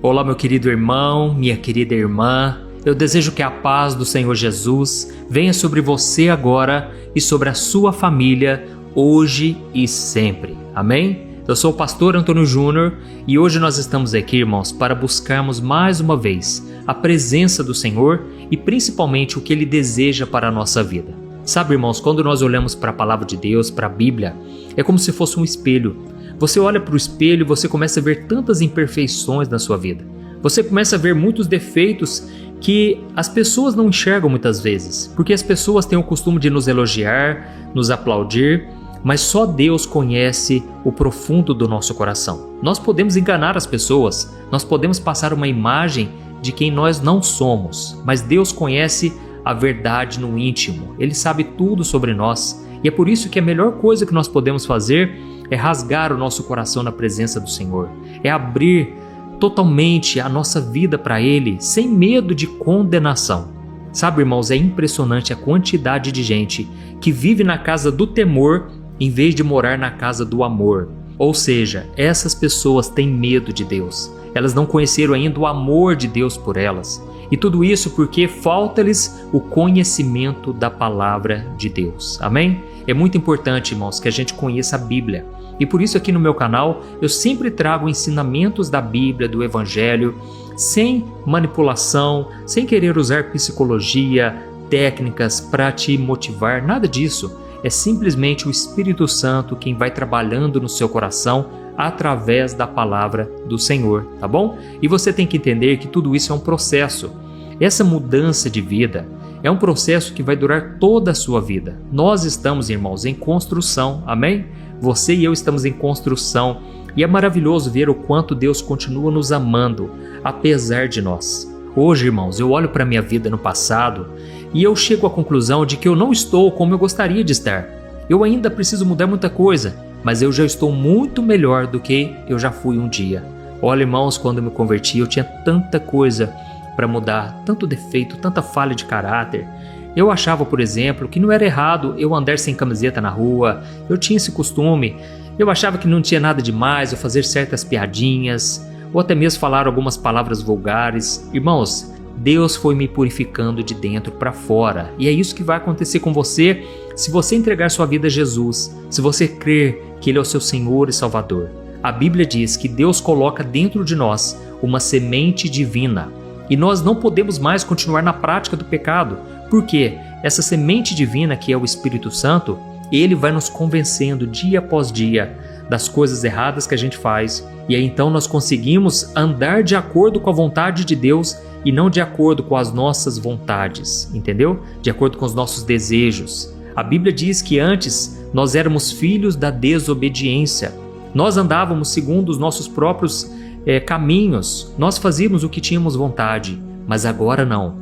Olá, meu querido irmão, minha querida irmã. Eu desejo que a paz do Senhor Jesus venha sobre você agora e sobre a sua família, hoje e sempre. Amém? Eu sou o pastor Antônio Júnior e hoje nós estamos aqui, irmãos, para buscarmos mais uma vez a presença do Senhor e principalmente o que Ele deseja para a nossa vida. Sabe, irmãos, quando nós olhamos para a palavra de Deus, para a Bíblia, é como se fosse um espelho. Você olha para o espelho e você começa a ver tantas imperfeições na sua vida. Você começa a ver muitos defeitos que as pessoas não enxergam muitas vezes, porque as pessoas têm o costume de nos elogiar, nos aplaudir, mas só Deus conhece o profundo do nosso coração. Nós podemos enganar as pessoas, nós podemos passar uma imagem de quem nós não somos, mas Deus conhece a verdade no íntimo. Ele sabe tudo sobre nós e é por isso que a melhor coisa que nós podemos fazer é rasgar o nosso coração na presença do Senhor, é abrir totalmente a nossa vida para Ele, sem medo de condenação. Sabe, irmãos, é impressionante a quantidade de gente que vive na casa do temor em vez de morar na casa do amor. Ou seja, essas pessoas têm medo de Deus. Elas não conheceram ainda o amor de Deus por elas. E tudo isso porque falta-lhes o conhecimento da palavra de Deus. Amém? É muito importante, irmãos, que a gente conheça a Bíblia. E por isso aqui no meu canal eu sempre trago ensinamentos da Bíblia, do Evangelho, sem manipulação, sem querer usar psicologia, técnicas para te motivar, nada disso. É simplesmente o Espírito Santo quem vai trabalhando no seu coração através da palavra do Senhor, tá bom? E você tem que entender que tudo isso é um processo. Essa mudança de vida é um processo que vai durar toda a sua vida. Nós estamos, irmãos, em construção, amém? Você e eu estamos em construção e é maravilhoso ver o quanto Deus continua nos amando, apesar de nós. Hoje, irmãos, eu olho para a minha vida no passado e eu chego à conclusão de que eu não estou como eu gostaria de estar. Eu ainda preciso mudar muita coisa, mas eu já estou muito melhor do que eu já fui um dia. Olha, irmãos, quando eu me converti, eu tinha tanta coisa para mudar, tanto defeito, tanta falha de caráter. Eu achava, por exemplo, que não era errado eu andar sem camiseta na rua, eu tinha esse costume. Eu achava que não tinha nada demais eu fazer certas piadinhas, ou até mesmo falar algumas palavras vulgares. Irmãos, Deus foi me purificando de dentro para fora. E é isso que vai acontecer com você se você entregar sua vida a Jesus, se você crer que Ele é o seu Senhor e Salvador. A Bíblia diz que Deus coloca dentro de nós uma semente divina. E nós não podemos mais continuar na prática do pecado, porque essa semente divina, que é o Espírito Santo, Ele vai nos convencendo dia após dia das coisas erradas que a gente faz. E aí então nós conseguimos andar de acordo com a vontade de Deus e não de acordo com as nossas vontades, entendeu? De acordo com os nossos desejos. A Bíblia diz que antes nós éramos filhos da desobediência. Nós andávamos segundo os nossos próprios caminhos. Nós fazíamos o que tínhamos vontade, mas agora não.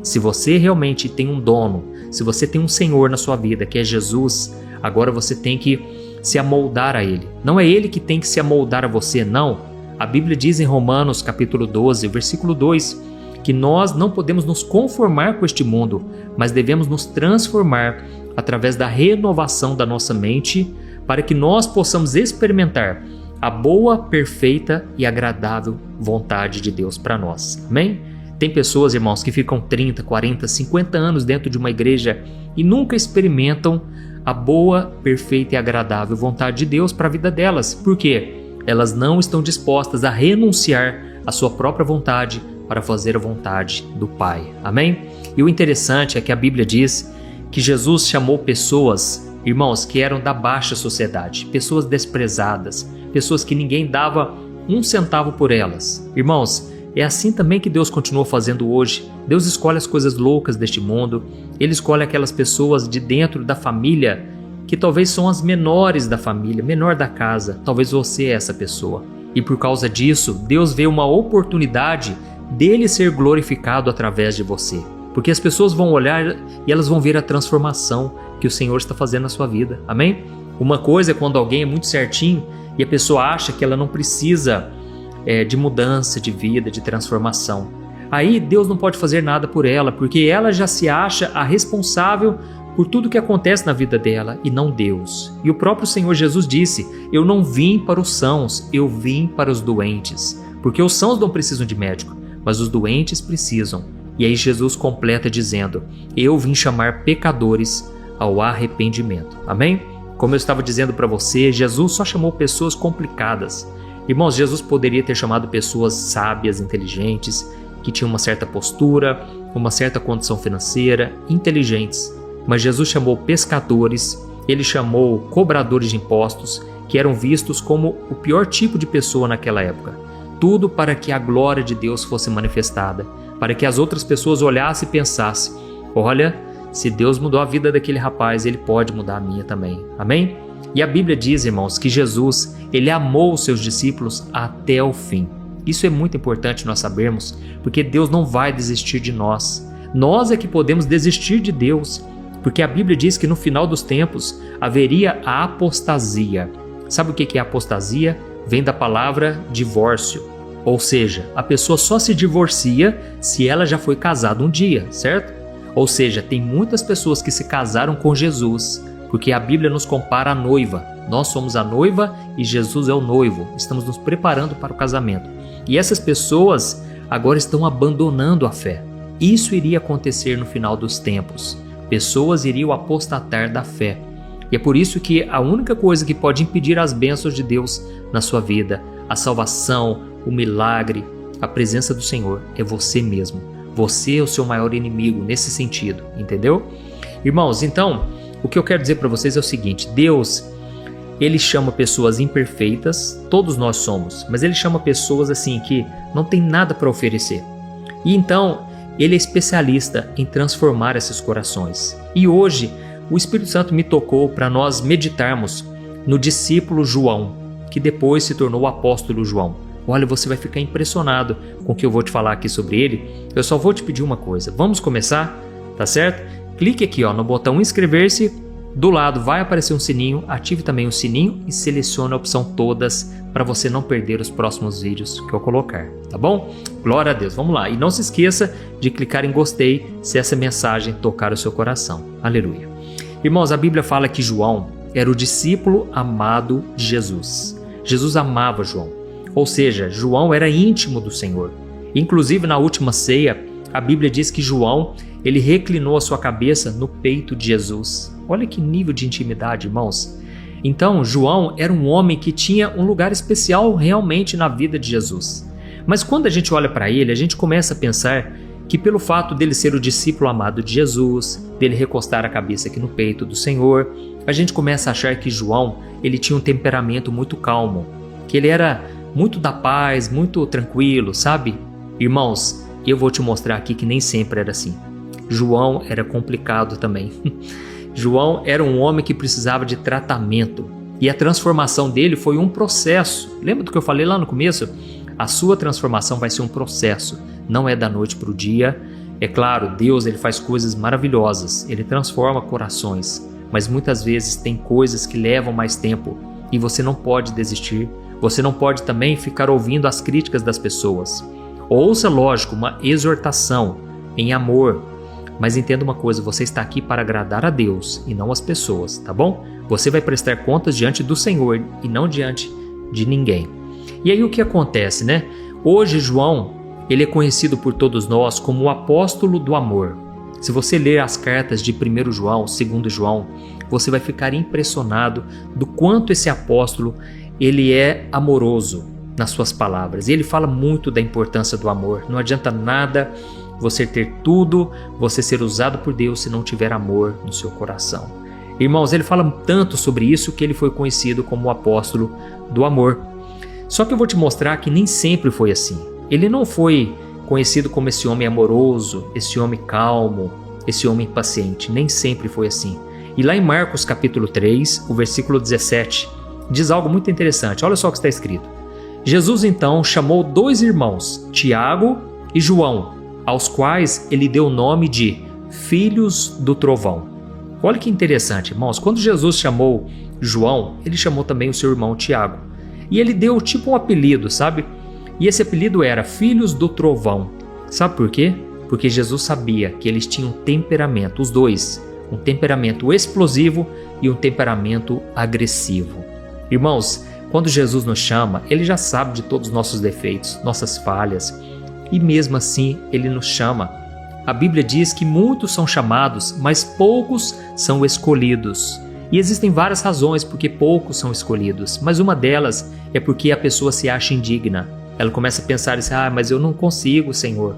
Se você realmente tem um dono, se você tem um Senhor na sua vida, que é Jesus, agora você tem que se amoldar a Ele. Não é Ele que tem que se amoldar a você, não. A Bíblia diz em Romanos capítulo 12, versículo 2, que nós não podemos nos conformar com este mundo, mas devemos nos transformar através da renovação da nossa mente, para que nós possamos experimentar a boa, perfeita e agradável vontade de Deus para nós. Amém? Tem pessoas, irmãos, que ficam 30, 40, 50 anos dentro de uma igreja e nunca experimentam a boa, perfeita e agradável vontade de Deus para a vida delas. Por quê? Elas não estão dispostas a renunciar à sua própria vontade para fazer a vontade do Pai. Amém? E o interessante é que a Bíblia diz que Jesus chamou pessoas, irmãos, que eram da baixa sociedade, pessoas desprezadas, pessoas que ninguém dava um centavo por elas. Irmãos, é assim também que Deus continua fazendo hoje. Deus escolhe as coisas loucas deste mundo. Ele escolhe aquelas pessoas de dentro da família que talvez são as menores da família, menor da casa. Talvez você é essa pessoa. E por causa disso, Deus vê uma oportunidade dele ser glorificado através de você. Porque as pessoas vão olhar e elas vão ver a transformação que o Senhor está fazendo na sua vida. Amém? Uma coisa é quando alguém é muito certinho e a pessoa acha que ela não precisa de mudança de vida, de transformação. Aí Deus não pode fazer nada por ela, porque ela já se acha a responsável por tudo que acontece na vida dela e não Deus. E o próprio Senhor Jesus disse: eu não vim para os sãos, eu vim para os doentes. porque os sãos não precisam de médico, mas os doentes precisam. E aí Jesus completa dizendo: eu vim chamar pecadores ao arrependimento. Amém? Como eu estava dizendo para você, Jesus só chamou pessoas complicadas. Irmãos, Jesus poderia ter chamado pessoas sábias, inteligentes, que tinham uma certa postura, uma certa condição financeira, inteligentes. Mas Jesus chamou pescadores, ele chamou cobradores de impostos, que eram vistos como o pior tipo de pessoa naquela época. Tudo para que a glória de Deus fosse manifestada, para que as outras pessoas olhassem e pensassem: olha, se Deus mudou a vida daquele rapaz, ele pode mudar a minha também. Amém? E a Bíblia diz, irmãos, que Jesus, ele amou os seus discípulos até o fim. Isso é muito importante nós sabermos, porque Deus não vai desistir de nós. Nós é que podemos desistir de Deus, porque a Bíblia diz que no final dos tempos haveria a apostasia. Sabe o que é apostasia? Vem da palavra divórcio. Ou seja, a pessoa só se divorcia se ela já foi casada um dia, certo? Ou seja, tem muitas pessoas que se casaram com Jesus, porque a Bíblia nos compara à noiva. Nós somos a noiva e Jesus é o noivo. Estamos nos preparando para o casamento. E essas pessoas agora estão abandonando a fé. Isso iria acontecer no final dos tempos. Pessoas iriam apostatar da fé. E é por isso que a única coisa que pode impedir as bênçãos de Deus na sua vida, a salvação, o milagre, a presença do Senhor, é você mesmo. Você é o seu maior inimigo nesse sentido, entendeu? Irmãos, então, o que eu quero dizer para vocês é o seguinte: Deus, ele chama pessoas imperfeitas, todos nós somos, mas ele chama pessoas assim que não tem nada para oferecer. E então, ele é especialista em transformar esses corações. E hoje, o Espírito Santo me tocou para nós meditarmos no discípulo João, que depois se tornou o apóstolo João. Olha, você vai ficar impressionado com o que eu vou te falar aqui sobre ele. Eu só vou te pedir uma coisa. Vamos começar? Tá certo? Clique aqui no botão inscrever-se. Do lado vai aparecer um sininho. Ative também o sininho e selecione a opção todas para você não perder os próximos vídeos que eu colocar. Tá bom? Glória a Deus. Vamos lá. E não se esqueça de clicar em gostei se essa mensagem tocar o seu coração. Aleluia. Irmãos, a Bíblia fala que João era o discípulo amado de Jesus. Jesus amava João. Ou seja, João era íntimo do Senhor. Inclusive, na última ceia, a Bíblia diz que João, ele reclinou a sua cabeça no peito de Jesus. Olha que nível de intimidade, irmãos. Então, João era um homem que tinha um lugar especial realmente na vida de Jesus. Mas quando a gente olha para ele, a gente começa a pensar que pelo fato dele ser o discípulo amado de Jesus, dele recostar a cabeça aqui no peito do Senhor, a gente começa a achar que João, ele tinha um temperamento muito calmo, que ele era muito da paz, muito tranquilo, sabe? Irmãos, eu vou te mostrar aqui que nem sempre era assim. João era complicado também. João era um homem que precisava de tratamento. E a transformação dele foi um processo. Lembra do que eu falei lá no começo? A sua transformação vai ser um processo. Não é da noite para o dia. É claro, Deus, ele faz coisas maravilhosas. Ele transforma corações. Mas muitas vezes tem coisas que levam mais tempo. E você não pode desistir. Você não pode também ficar ouvindo as críticas das pessoas. Ouça, lógico, uma exortação em amor. Mas entenda uma coisa, você está aqui para agradar a Deus e não as pessoas, tá bom? Você vai prestar contas diante do Senhor e não diante de ninguém. E aí o que acontece, né? Hoje João, ele é conhecido por todos nós como o apóstolo do amor. Se você ler as cartas de 1 João, 2 João, você vai ficar impressionado do quanto esse apóstolo ele é amoroso nas suas palavras. E ele fala muito da importância do amor. Não adianta nada você ter tudo, você ser usado por Deus se não tiver amor no seu coração. Irmãos, ele fala tanto sobre isso que ele foi conhecido como o apóstolo do amor. Só que eu vou te mostrar que nem sempre foi assim. Ele não foi conhecido como esse homem amoroso, esse homem calmo, esse homem paciente. Nem sempre foi assim. E lá em Marcos capítulo 3, o versículo 17, diz algo muito interessante. Olha só o que está escrito. Jesus então chamou 2 irmãos, Tiago e João, aos quais ele deu o nome de filhos do trovão. Olha que interessante, irmãos. Quando Jesus chamou João, ele chamou também o seu irmão Tiago. E ele deu tipo um apelido, sabe? E esse apelido era filhos do trovão. Sabe por quê? Porque Jesus sabia que eles tinham temperamento, os dois, um temperamento explosivo e um temperamento agressivo. Irmãos, Quando Jesus nos chama, Ele já sabe de todos os nossos defeitos, nossas falhas, e mesmo assim Ele nos chama. A Bíblia diz que muitos são chamados, mas poucos são escolhidos. E existem várias razões porque poucos são escolhidos, mas uma delas é porque a pessoa se acha indigna. Ela começa a pensar assim, mas eu não consigo, Senhor.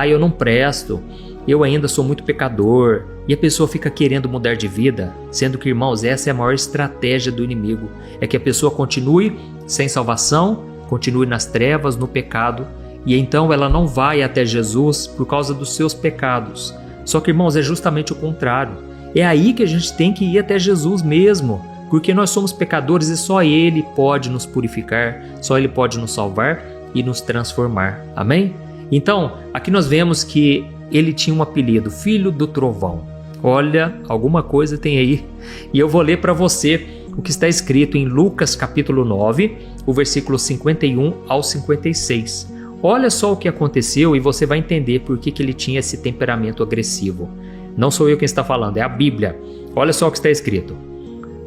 Eu não presto. Eu ainda sou muito pecador. E a pessoa fica querendo mudar de vida, sendo que, irmãos, essa é a maior estratégia do inimigo. É que a pessoa continue sem salvação, continue nas trevas, no pecado, e então ela não vai até Jesus por causa dos seus pecados. Só que, irmãos, é justamente o contrário. É aí que a gente tem que ir até Jesus mesmo, porque nós somos pecadores e só Ele pode nos purificar, só Ele pode nos salvar e nos transformar. Amém? Então, aqui nós vemos que ele tinha um apelido, Filho do Trovão. Olha, alguma coisa tem aí. E eu vou ler para você o que está escrito em Lucas capítulo 9, o versículo 51 ao 56. Olha só o que aconteceu e você vai entender por que ele tinha esse temperamento agressivo. Não sou eu quem está falando, é a Bíblia. Olha só o que está escrito.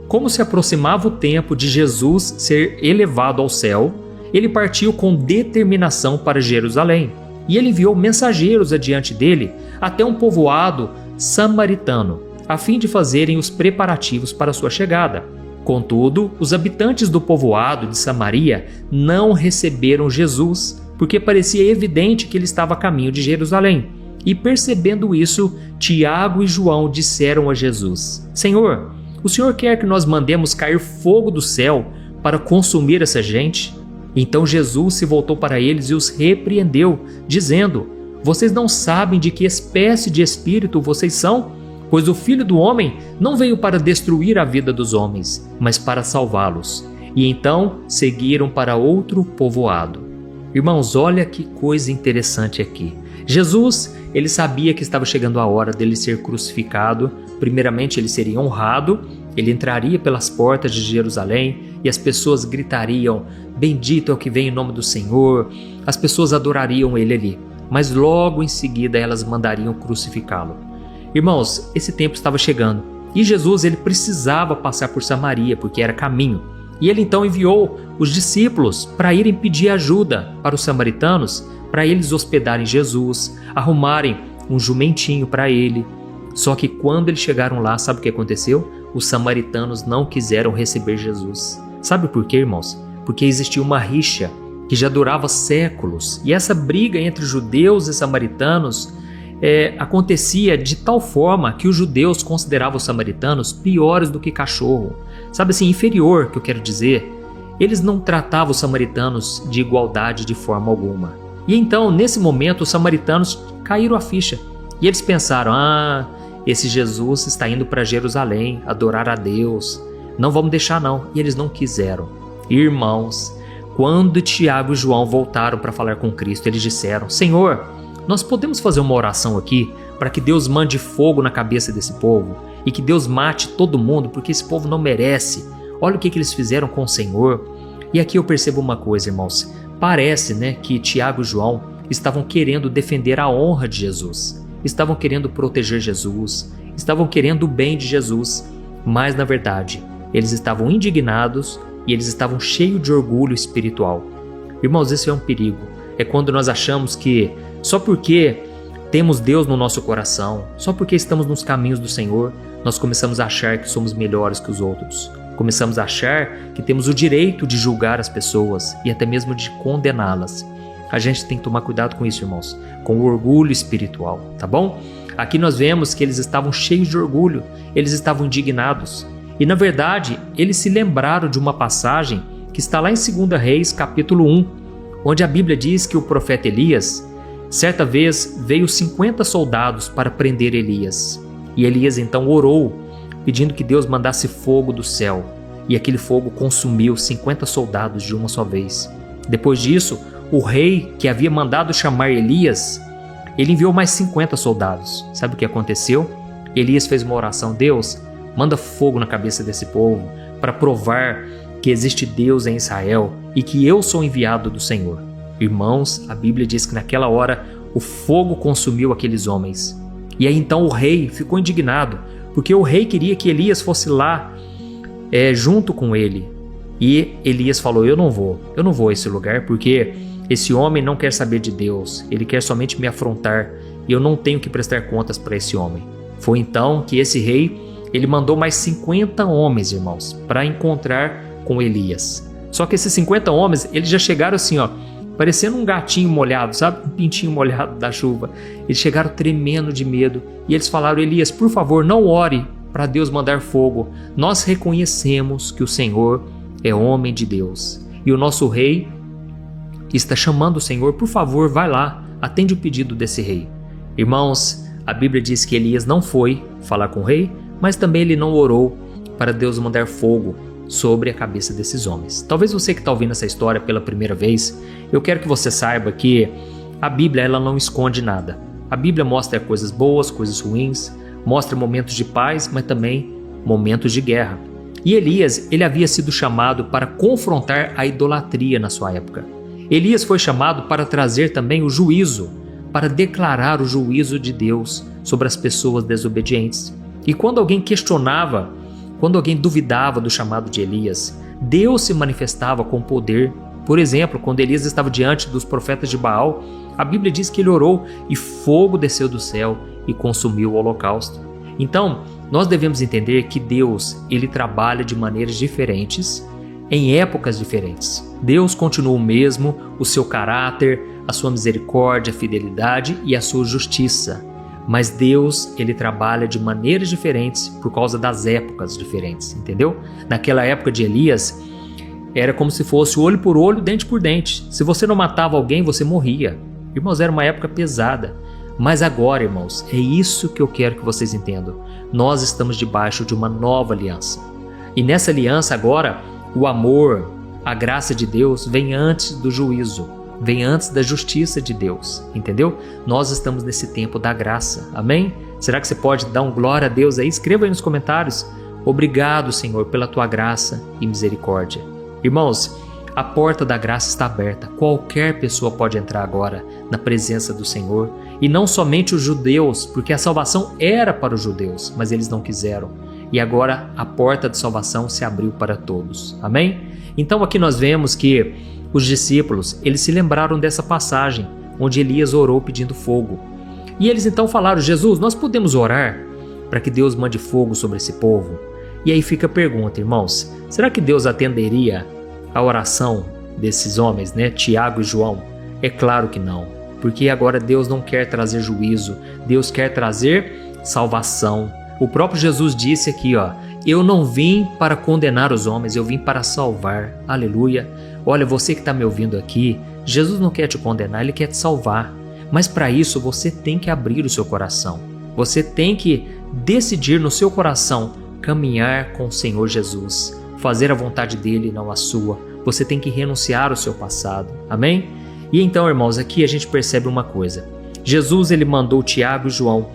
Como se aproximava o tempo de Jesus ser elevado ao céu, ele partiu com determinação para Jerusalém. E ele enviou mensageiros adiante dele até um povoado samaritano, a fim de fazerem os preparativos para sua chegada. Contudo, os habitantes do povoado de Samaria não receberam Jesus, porque parecia evidente que ele estava a caminho de Jerusalém. E percebendo isso, Tiago e João disseram a Jesus: Senhor, o Senhor quer que nós mandemos cair fogo do céu para consumir essa gente? Então Jesus se voltou para eles e os repreendeu, dizendo: Vocês não sabem de que espécie de espírito vocês são? Pois o Filho do Homem não veio para destruir a vida dos homens, mas para salvá-los. E então seguiram para outro povoado. Irmãos, olha que coisa interessante aqui. Jesus, ele sabia que estava chegando a hora dele ser crucificado. Primeiramente, ele seria honrado. Ele entraria pelas portas de Jerusalém e as pessoas gritariam: Bendito é o que vem em nome do Senhor. As pessoas adorariam ele ali, mas logo em seguida elas mandariam crucificá-lo. Irmãos, esse tempo estava chegando e Jesus ele precisava passar por Samaria porque era caminho. E ele então enviou os discípulos para irem pedir ajuda para os samaritanos, para eles hospedarem Jesus, arrumarem um jumentinho para ele. Só que quando eles chegaram lá, sabe o que aconteceu? Os samaritanos não quiseram receber Jesus. Sabe por quê, irmãos? Porque existia uma rixa que já durava séculos. E essa briga entre judeus e samaritanos acontecia de tal forma que os judeus consideravam os samaritanos piores do que cachorro. Sabe assim, inferior, que eu quero dizer. Eles não tratavam os samaritanos de igualdade de forma alguma. E então, nesse momento, os samaritanos caíram a ficha. E eles pensaram: esse Jesus está indo para Jerusalém adorar a Deus. Não vamos deixar não. E eles não quiseram. Irmãos, quando Tiago e João voltaram para falar com Cristo, eles disseram: Senhor, nós podemos fazer uma oração aqui para que Deus mande fogo na cabeça desse povo e que Deus mate todo mundo porque esse povo não merece. Olha o que eles fizeram com o Senhor. E aqui eu percebo uma coisa, irmãos. Parece, que Tiago e João estavam querendo defender a honra de Jesus. Estavam querendo proteger Jesus, estavam querendo o bem de Jesus, mas na verdade eles estavam indignados e eles estavam cheios de orgulho espiritual. Irmãos, esse é um perigo. É quando nós achamos que só porque temos Deus no nosso coração, só porque estamos nos caminhos do Senhor, nós começamos a achar que somos melhores que os outros. Começamos a achar que temos o direito de julgar as pessoas e até mesmo de condená-las. A gente tem que tomar cuidado com isso, irmãos, com o orgulho espiritual, tá bom? Aqui nós vemos que eles estavam cheios de orgulho, eles estavam indignados. E na verdade, eles se lembraram de uma passagem que está lá em 2 Reis, capítulo 1, onde a Bíblia diz que o profeta Elias, certa vez, veio 50 soldados para prender Elias. E Elias então orou, pedindo que Deus mandasse fogo do céu. E aquele fogo consumiu 50 soldados de uma só vez. Depois disso, o rei que havia mandado chamar Elias, ele enviou mais 50 soldados. Sabe o que aconteceu? Elias fez uma oração: Deus, manda fogo na cabeça desse povo para provar que existe Deus em Israel e que eu sou enviado do Senhor. Irmãos, a Bíblia diz que naquela hora o fogo consumiu aqueles homens. E aí então o rei ficou indignado, porque o rei queria que Elias fosse lá junto com ele. E Elias falou: eu não vou a esse lugar, porque esse homem não quer saber de Deus, ele quer somente me afrontar e eu não tenho que prestar contas para esse homem. Foi então que esse rei, ele mandou mais 50 homens, irmãos, para encontrar com Elias. Só que esses 50 homens, eles já chegaram assim, ó, parecendo um gatinho molhado, sabe? Um pintinho molhado da chuva. Eles chegaram tremendo de medo e eles falaram: Elias, por favor, não ore para Deus mandar fogo. Nós reconhecemos que o Senhor é homem de Deus e o nosso rei está chamando o Senhor, por favor, vai lá, atende o pedido desse rei. Irmãos, a Bíblia diz que Elias não foi falar com o rei, mas também ele não orou para Deus mandar fogo sobre a cabeça desses homens. Talvez você que está ouvindo essa história pela primeira vez, eu quero que você saiba que a Bíblia, ela não esconde nada. A Bíblia mostra coisas boas, coisas ruins, mostra momentos de paz, mas também momentos de guerra. E Elias, ele havia sido chamado para confrontar a idolatria na sua época. Elias foi chamado para trazer também o juízo, para declarar o juízo de Deus sobre as pessoas desobedientes. E quando alguém questionava, quando alguém duvidava do chamado de Elias, Deus se manifestava com poder. Por exemplo, quando Elias estava diante dos profetas de Baal, a Bíblia diz que ele orou e fogo desceu do céu e consumiu o holocausto. Então, nós devemos entender que Deus, ele trabalha de maneiras diferentes, em épocas diferentes. Deus continua o mesmo, o seu caráter, a sua misericórdia, a fidelidade e a sua justiça. Mas Deus, ele trabalha de maneiras diferentes por causa das épocas diferentes, entendeu? Naquela época de Elias, era como se fosse olho por olho, dente por dente. Se você não matava alguém, você morria. Irmãos, era uma época pesada. Mas agora, irmãos, é isso que eu quero que vocês entendam. Nós estamos debaixo de uma nova aliança. E nessa aliança agora, o amor, a graça de Deus vem antes do juízo, vem antes da justiça de Deus, entendeu? Nós estamos nesse tempo da graça, amém? Será que você pode dar um glória a Deus aí? Escreva aí nos comentários. Obrigado, Senhor, pela tua graça e misericórdia. Irmãos, a porta da graça está aberta. Qualquer pessoa pode entrar agora na presença do Senhor. E não somente os judeus, porque a salvação era para os judeus, mas eles não quiseram. E agora a porta de salvação se abriu para todos. Amém? Então aqui nós vemos que os discípulos, eles se lembraram dessa passagem, onde Elias orou pedindo fogo. E eles então falaram: Jesus, nós podemos orar para que Deus mande fogo sobre esse povo? E aí fica a pergunta, irmãos, será que Deus atenderia a oração desses homens, né? Tiago e João? É claro que não, porque agora Deus não quer trazer juízo, Deus quer trazer salvação. O próprio Jesus disse aqui, ó: eu não vim para condenar os homens, eu vim para salvar. Aleluia. Olha, você que está me ouvindo aqui, Jesus não quer te condenar, Ele quer te salvar. Mas para isso você tem que abrir o seu coração. Você tem que decidir no seu coração caminhar com o Senhor Jesus, fazer a vontade dEle e não a sua. Você tem que renunciar ao seu passado. Amém? E então, irmãos, aqui a gente percebe uma coisa. Jesus, ele mandou Tiago e João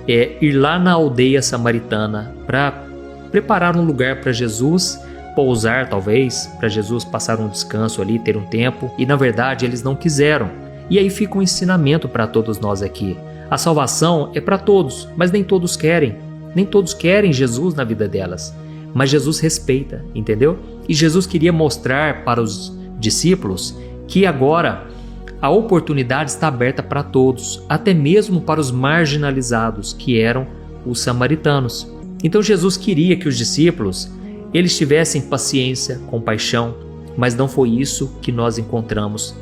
ir lá na aldeia samaritana para preparar um lugar para Jesus pousar, talvez, para Jesus passar um descanso ali, ter um tempo, e na verdade eles não quiseram. E aí fica um ensinamento para todos nós aqui. A salvação é para todos, mas nem todos querem. Nem todos querem Jesus na vida delas. Mas Jesus respeita, entendeu? E Jesus queria mostrar para os discípulos que agora a oportunidade está aberta para todos, até mesmo para os marginalizados, que eram os samaritanos. Então Jesus queria que os discípulos eles tivessem paciência, compaixão, mas não foi isso que nós encontramos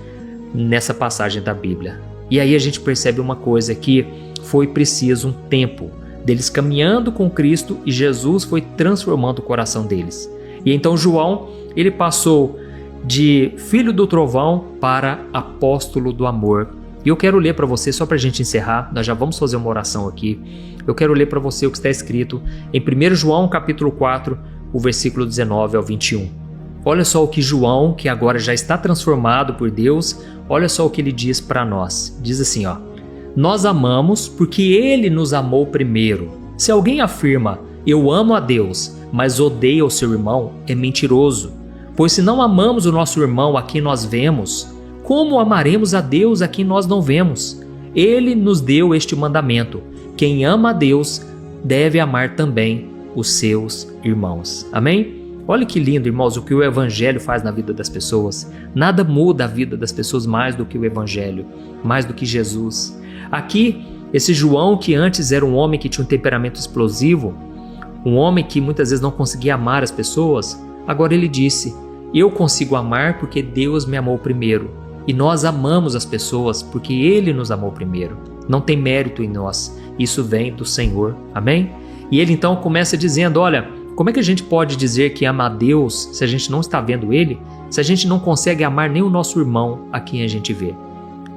nessa passagem da Bíblia. E aí a gente percebe uma coisa, que foi preciso um tempo deles caminhando com Cristo e Jesus foi transformando o coração deles. E então João, ele passou de filho do trovão para apóstolo do amor. E eu quero ler para você, só para a gente encerrar, nós já vamos fazer uma oração aqui. Eu quero ler para você o que está escrito em 1 João capítulo 4, o versículo 19 ao 21. Olha só o que João, que agora já está transformado por Deus, olha só o que ele diz para nós. Diz assim, ó: nós amamos porque Ele nos amou primeiro. Se alguém afirma, eu amo a Deus, mas odeia o seu irmão, é mentiroso. Pois se não amamos o nosso irmão a quem nós vemos, como amaremos a Deus a quem nós não vemos? Ele nos deu este mandamento: quem ama a Deus deve amar também os seus irmãos. Amém? Olha que lindo, irmãos, o que o Evangelho faz na vida das pessoas. Nada muda a vida das pessoas mais do que o Evangelho, mais do que Jesus. Aqui, esse João, que antes era um homem que tinha um temperamento explosivo, um homem que muitas vezes não conseguia amar as pessoas, agora ele disse: eu consigo amar porque Deus me amou primeiro. E nós amamos as pessoas porque Ele nos amou primeiro. Não tem mérito em nós, isso vem do Senhor, amém? E ele então começa dizendo: olha, como é que a gente pode dizer que ama a Deus se a gente não está vendo Ele? Se a gente não consegue amar nem o nosso irmão a quem a gente vê?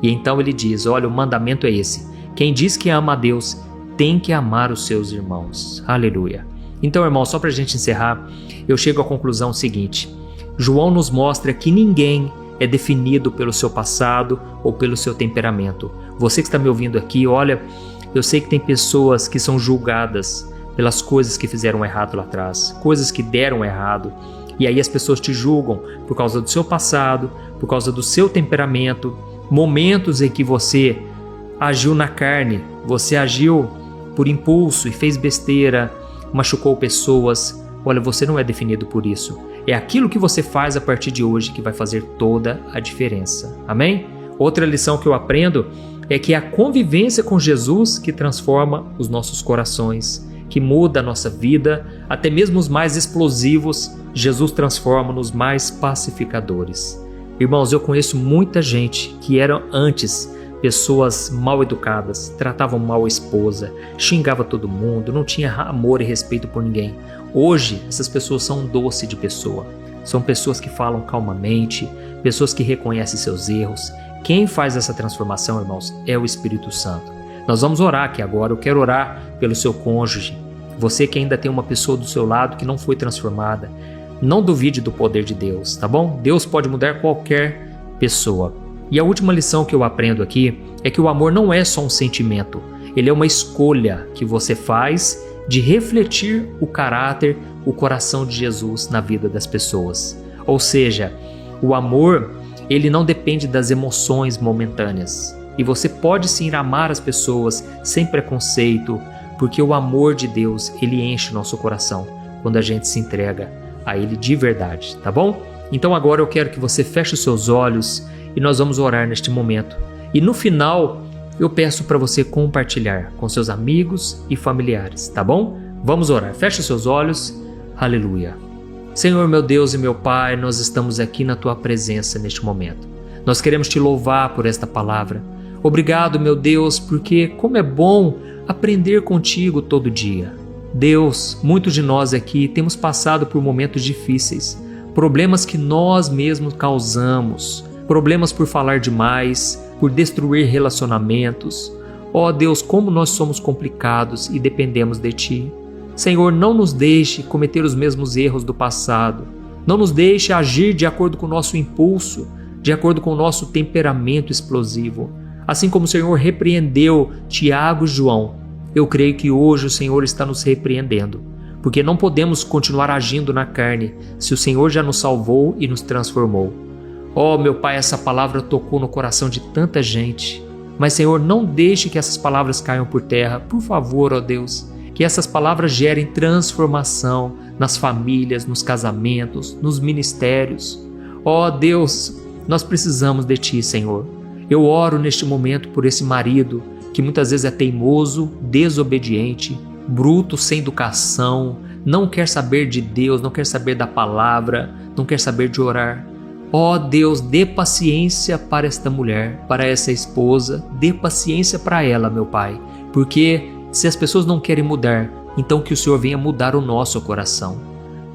E então ele diz: olha, o mandamento é esse: quem diz que ama a Deus tem que amar os seus irmãos. Aleluia. Então, irmão, só para a gente encerrar, eu chego à conclusão seguinte: João nos mostra que ninguém é definido pelo seu passado ou pelo seu temperamento. Você que está me ouvindo aqui, olha, eu sei que tem pessoas que são julgadas pelas coisas que fizeram errado lá atrás, coisas que deram errado, e aí as pessoas te julgam por causa do seu passado, por causa do seu temperamento, momentos em que você agiu na carne, você agiu por impulso e fez besteira, machucou pessoas. Olha, você não é definido por isso. É aquilo que você faz a partir de hoje que vai fazer toda a diferença. Amém? Outra lição que eu aprendo é que é a convivência com Jesus que transforma os nossos corações, que muda a nossa vida, até mesmo os mais explosivos, Jesus transforma nos mais pacificadores. Irmãos, eu conheço muita gente que eram antes pessoas mal educadas, tratavam mal a esposa, xingava todo mundo, não tinha amor e respeito por ninguém. Hoje, essas pessoas são um doce de pessoa. São pessoas que falam calmamente, pessoas que reconhecem seus erros. Quem faz essa transformação, irmãos, é o Espírito Santo. Nós vamos orar aqui agora. Eu quero orar pelo seu cônjuge. Você que ainda tem uma pessoa do seu lado que não foi transformada, não duvide do poder de Deus, tá bom? Deus pode mudar qualquer pessoa. E a última lição que eu aprendo aqui é que o amor não é só um sentimento. Ele é uma escolha que você faz de refletir o caráter, o coração de Jesus na vida das pessoas. Ou seja, o amor, ele não depende das emoções momentâneas. E você pode sim amar as pessoas sem preconceito, porque o amor de Deus, ele enche o nosso coração quando a gente se entrega a Ele de verdade, tá bom? Então agora eu quero que você feche os seus olhos e nós vamos orar neste momento. E no final, eu peço para você compartilhar com seus amigos e familiares, tá bom? Vamos orar. Feche os seus olhos. Aleluia. Senhor, meu Deus e meu Pai, nós estamos aqui na Tua presença neste momento. Nós queremos Te louvar por esta palavra. Obrigado, meu Deus, porque como é bom aprender contigo todo dia. Deus, muitos de nós aqui temos passado por momentos difíceis, problemas que nós mesmos causamos, problemas por falar demais, por destruir relacionamentos. Ó Deus, como nós somos complicados e dependemos de Ti. Senhor, não nos deixe cometer os mesmos erros do passado. Não nos deixe agir de acordo com o nosso impulso, de acordo com o nosso temperamento explosivo. Assim como o Senhor repreendeu Tiago e João, eu creio que hoje o Senhor está nos repreendendo, porque não podemos continuar agindo na carne se o Senhor já nos salvou e nos transformou. Oh, meu Pai, essa palavra tocou no coração de tanta gente, mas Senhor, não deixe que essas palavras caiam por terra, por favor, ó Deus, que essas palavras gerem transformação nas famílias, nos casamentos, nos ministérios. Ó Deus, nós precisamos de Ti, Senhor. Eu oro neste momento por esse marido que muitas vezes é teimoso, desobediente, bruto, sem educação, não quer saber de Deus, não quer saber da palavra, não quer saber de orar. Ó Deus, dê paciência para esta mulher, para essa esposa, dê paciência para ela, meu Pai, porque se as pessoas não querem mudar, então que o Senhor venha mudar o nosso coração.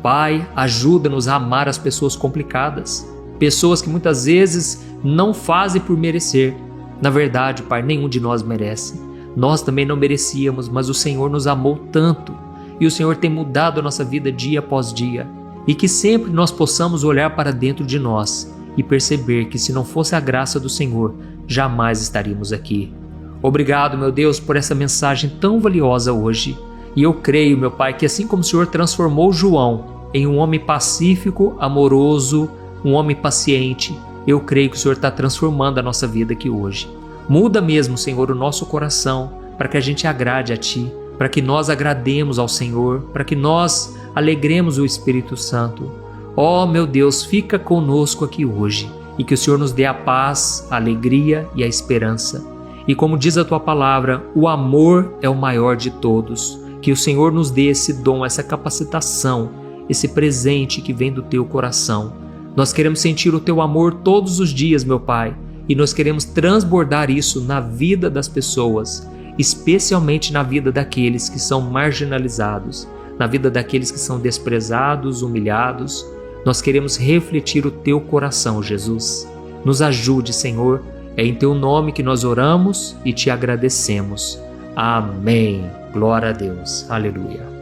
Pai, ajuda-nos a amar as pessoas complicadas, pessoas que muitas vezes não fazem por merecer. Na verdade, Pai, nenhum de nós merece. Nós também não merecíamos, mas o Senhor nos amou tanto e o Senhor tem mudado a nossa vida dia após dia. E que sempre nós possamos olhar para dentro de nós e perceber que se não fosse a graça do Senhor, jamais estaríamos aqui. Obrigado, meu Deus, por essa mensagem tão valiosa hoje. E eu creio, meu Pai, que assim como o Senhor transformou João em um homem pacífico, amoroso, um homem paciente, eu creio que o Senhor está transformando a nossa vida aqui hoje. Muda mesmo, Senhor, o nosso coração para que a gente agrade a Ti, para que nós agrademos ao Senhor, para que nós alegremos o Espírito Santo. Ó meu Deus, fica conosco aqui hoje e que o Senhor nos dê a paz, a alegria e a esperança. E como diz a tua palavra, o amor é o maior de todos. Que o Senhor nos dê esse dom, essa capacitação, esse presente que vem do teu coração. Nós queremos sentir o teu amor todos os dias, meu Pai, e nós queremos transbordar isso na vida das pessoas, especialmente na vida daqueles que são marginalizados, na vida daqueles que são desprezados, humilhados. Nós queremos refletir o teu coração, Jesus. Nos ajude, Senhor. É em teu nome que nós oramos e te agradecemos. Amém. Glória a Deus. Aleluia.